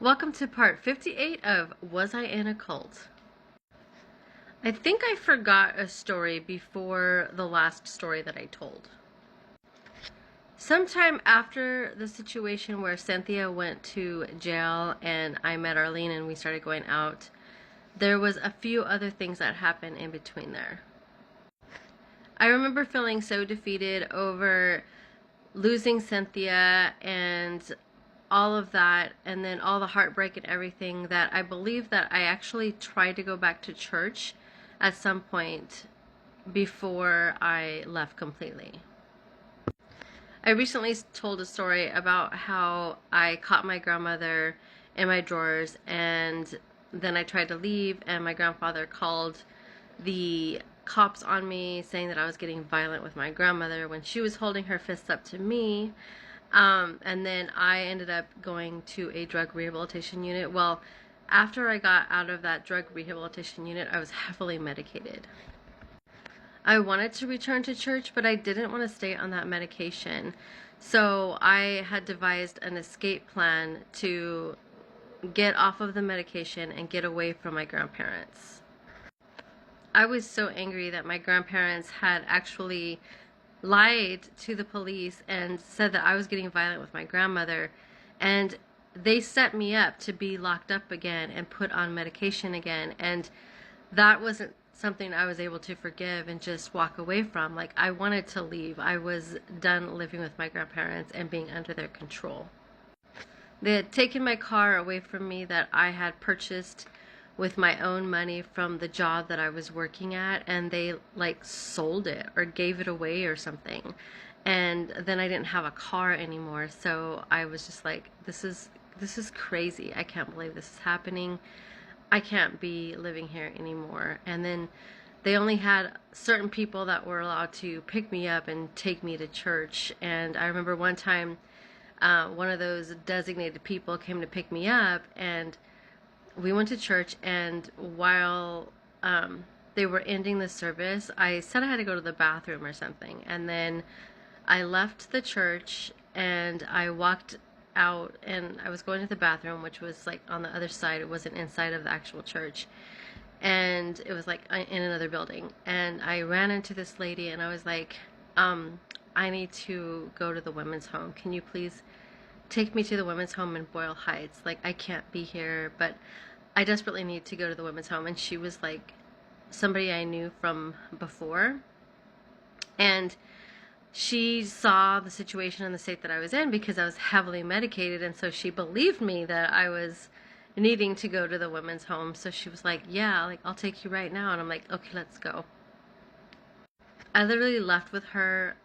Welcome to part 58 of Was I in a Cult? I think I forgot a story before the last story that I told. Sometime after the situation where Cynthia went to jail and I met Arlene and we started going out, there was a few other things that happened in between there. I remember feeling so defeated over losing Cynthia and all of that, and then all the heartbreak and everything, that I believe that I actually tried to go back to church at some point before I left completely. I recently told a story about how I caught my grandmother in my drawers, and then I tried to leave, and my grandfather called the cops on me saying that I was getting violent with my grandmother when she was holding her fists up to me. And then I ended up going to a drug rehabilitation unit. Well, after I got out of that drug rehabilitation unit, I was heavily medicated. I wanted to return to church, but I didn't want to stay on that medication. So I had devised an escape plan to get off of the medication and get away from my grandparents. I was so angry that my grandparents had actually lied to the police and said that I was getting violent with my grandmother, and they set me up to be locked up again and put on medication again, and that wasn't something I was able to forgive and just walk away from. Like, I wanted to leave. I was done living with my grandparents and being under their control. They had taken my car away from me that I had purchased with my own money from the job that I was working at, and they like sold it or gave it away or something. And then I didn't have a car anymore, so I was just like, this is crazy. I can't believe this is happening. I can't be living here anymore. And then they only had certain people that were allowed to pick me up and take me to church. And I remember one time one of those designated people came to pick me up, and we went to church, and while they were ending the service, I said I had to go to the bathroom or something, and then I left the church and I walked out, and I was going to the bathroom, which was like on the other side. It wasn't inside of the actual church, and it was like in another building, and I ran into this lady and I was like, I need to go to the women's home. Can you please take me to the women's home in Boyle Heights? Like, I can't be here, but I desperately need to go to the women's home. And she was like somebody I knew from before, and she saw the situation and the state that I was in because I was heavily medicated, and so she believed me that I was needing to go to the women's home. So she was like, yeah, like, I'll take you right now. And I'm like, okay, let's go. I literally left with her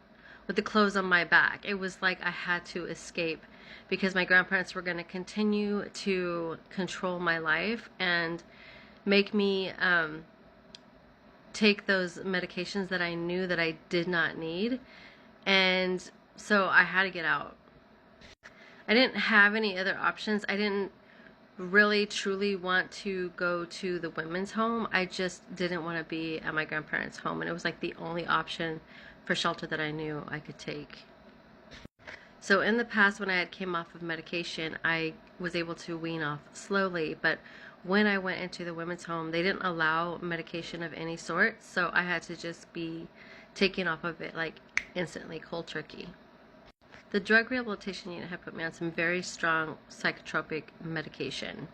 with the clothes on my back. It was like I had to escape because my grandparents were going to continue to control my life and make me take those medications that I knew that I did not need. And so I had to get out. I didn't have any other options. I didn't really truly want to go to the women's home. I just didn't want to be at my grandparents' home, and it was like the only option for shelter that I knew I could take. So in the past, when I had came off of medication, I was able to wean off slowly, but when I went into the women's home, they didn't allow medication of any sort, so I had to just be taken off of it like instantly, cold turkey. The drug rehabilitation unit had put me on some very strong psychotropic medication.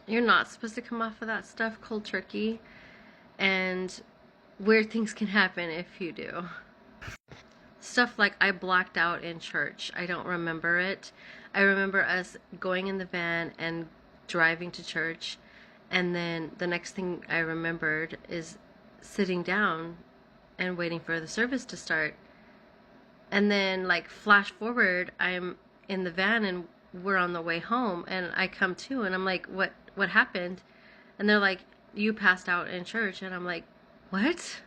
You're not supposed to come off of that stuff cold turkey, and weird things can happen if you do. Stuff like I blacked out in church. I don't remember it. I remember us going in the van and driving to church, and then the next thing I remembered is sitting down and waiting for the service to start. And then, like, flash forward, I'm in the van and we're on the way home, and I come to and I'm like, what happened? And they're like, you passed out in church. And I'm like, what?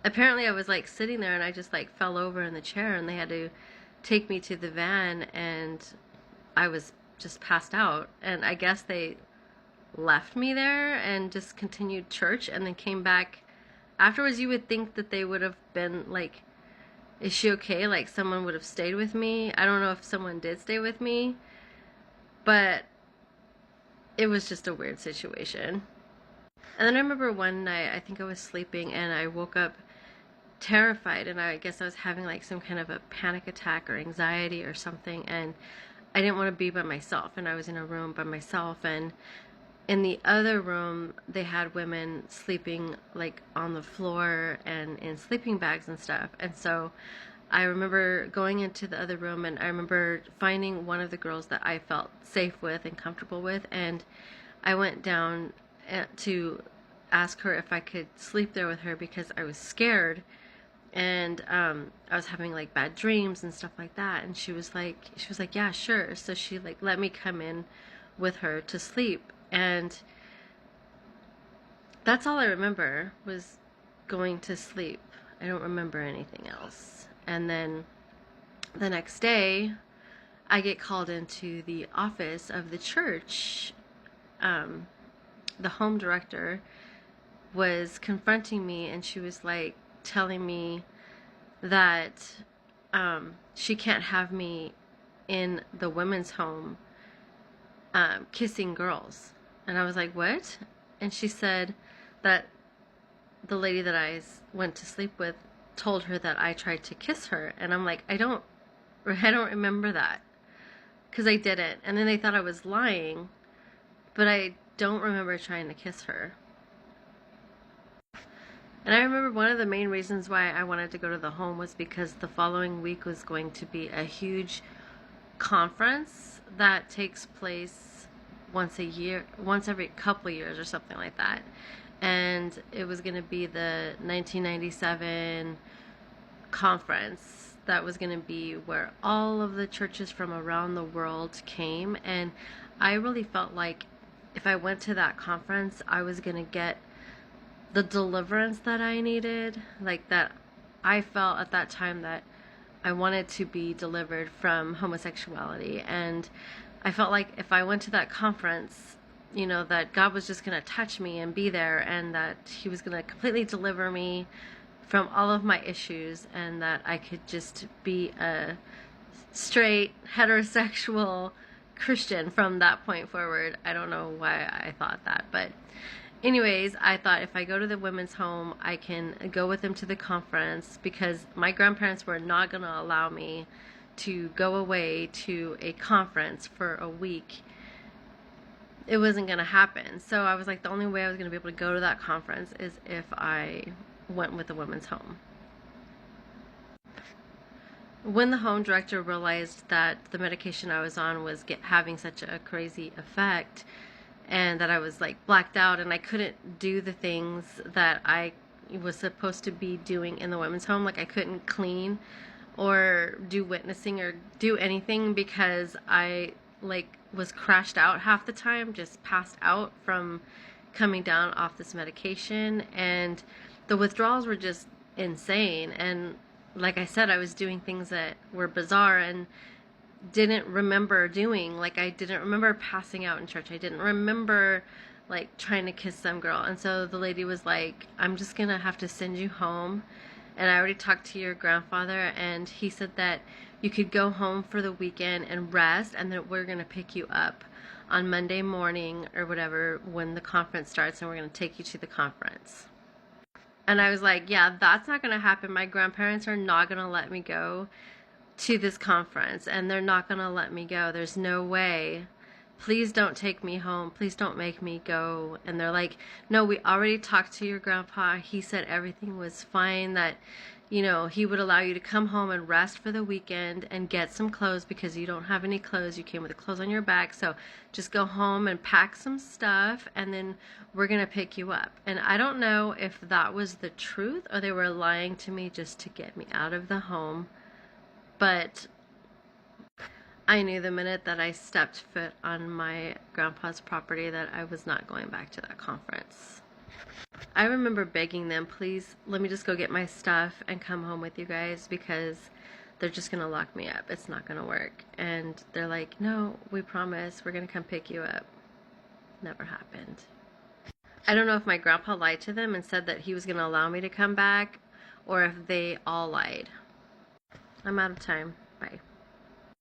Apparently I was like sitting there and I just like fell over in the chair, and they had to take me to the van, and I was just passed out. And I guess they left me there and just continued church and then came back afterwards. You would think that they would have been like, is she okay? Like, someone would have stayed with me. I don't know if someone did stay with me, But it was just a weird situation. And then I remember one night, I think I was sleeping and I woke up terrified, and I guess I was having like some kind of a panic attack or anxiety or something, and I didn't want to be by myself, and I was in a room by myself, and in the other room they had women sleeping like on the floor and in sleeping bags and stuff. And so I remember going into the other room, and I remember finding one of the girls that I felt safe with and comfortable with, and I went down to ask her if I could sleep there with her because I was scared, and I was having like bad dreams and stuff like that. And she was like, yeah, sure. So she like let me come in with her to sleep, and that's all I remember was going to sleep. I don't remember anything else. And then the next day, I get called into the office of the church. The home director was confronting me, and she was like telling me that she can't have me in the women's home kissing girls. And I was like, what? And she said that the lady that I went to sleep with told her that I tried to kiss her. And I'm like, I don't remember that, because I didn't. And then they thought I was lying, but I don't remember trying to kiss her. And I remember one of the main reasons why I wanted to go to the home was because the following week was going to be a huge conference that takes place once a year, once every couple years or something like that. And it was going to be the 1997 conference that was going to be where all of the churches from around the world came. And I really felt like if I went to that conference, I was going to get the deliverance that I needed. Like, that I felt at that time that I wanted to be delivered from homosexuality. And I felt like if I went to that conference, you know, that God was just going to touch me and be there, and that He was going to completely deliver me from all of my issues, and that I could just be a straight, heterosexual Christian from that point forward. I don't know why I thought that, but anyways, I thought if I go to the women's home, I can go with them to the conference, because my grandparents were not going to allow me to go away to a conference for a week. It wasn't going to happen. So I was like, the only way I was going to be able to go to that conference is if I went with the women's home. When the home director realized that the medication I was on was having such a crazy effect, and that I was like blacked out and I couldn't do the things that I was supposed to be doing in the women's home, like I couldn't clean or do witnessing or do anything, because I like was crashed out half the time, just passed out from coming down off this medication, and the withdrawals were just insane. And like I said, I was doing things that were bizarre and didn't remember doing. Like, I didn't remember passing out in church. I didn't remember like trying to kiss some girl. And so the lady was like, I'm just gonna have to send you home, and I already talked to your grandfather, and he said that you could go home for the weekend and rest, and that we're gonna pick you up on Monday morning or whatever when the conference starts, and we're gonna take you to the conference. And I was like, yeah, that's not gonna happen. My grandparents are not gonna let me go to this conference, and they're not gonna let me go. There's no way. Please don't take me home. Please don't make me go. And they're like, no, we already talked to your grandpa. He said everything was fine, that, you know, he would allow you to come home and rest for the weekend and get some clothes, because you don't have any clothes. You came with the clothes on your back. So just go home and pack some stuff, and then we're going to pick you up. And I don't know if that was the truth or they were lying to me just to get me out of the home. But I knew the minute that I stepped foot on my grandpa's property that I was not going back to that conference. I remember begging them, please let me just go get my stuff and come home with you guys, because they're just going to lock me up. It's not going to work. And they're like, no, we promise, we're going to come pick you up. Never happened. I don't know if my grandpa lied to them and said that he was going to allow me to come back, or if they all lied. I'm out of time. Bye.